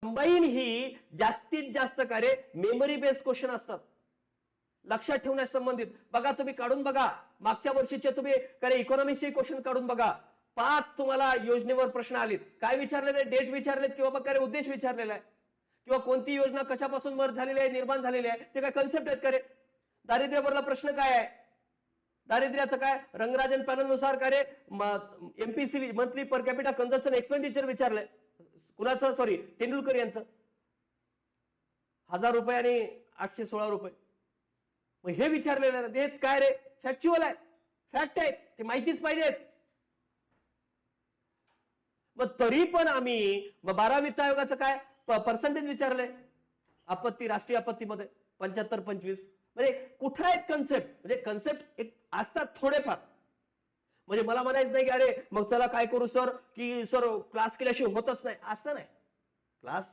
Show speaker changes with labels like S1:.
S1: Combine ही जास्तीत जास्त कार्य मेमरी बेस्ड क्वेश्चन असतात, लक्षात ठेवण्यास संबंधित. बघा तुम्ही काढून बघा मागच्या वर्षीचे तुम्ही इकॉनॉमिक्सचे क्वेश्चन काढून बघा. 5 तुम्हाला योजनेवर प्रश्न आलेत. काय विचारलेले? डेट विचारलेत किंवा मग काय उद्देश विचारलेला आहे किंवा कोणती योजना कशापासून मर्ज झालेली आहे, निर्माण झालेली आहे, ते काय कन्सेप्ट आहेत का रे? दारिद्र्यावरला प्रश्न काय आहे? दारिद्र्याचं काय? रंगराजन पॅनलनुसार काय रे MPC monthly per capita consumption expenditure विचारलंय. कुणाचं? सॉरी, तेंडुलकर यांचं 1000 रुपये आणि 816 रुपये. मग हे विचारलेलं देत काय रे? फॅक्च्युअल आहे, फॅक्ट आहे, ते माहितीच पाहिजेत. मग तरी पण आम्ही 12 वित्त आयोगाचं काय पर्सेंटेज विचारलंय आपत्ती, राष्ट्रीय आपत्तीमध्ये 75-25. म्हणजे कुठे आहेत कन्सेप्ट? म्हणजे कन्सेप्ट एक असतात थोडेफार. म्हणजे मला म्हणायचं नाही की अरे मग चला काय करू सर, की सर क्लास केल्याशिवाय होतच नाही, असं नाही. क्लास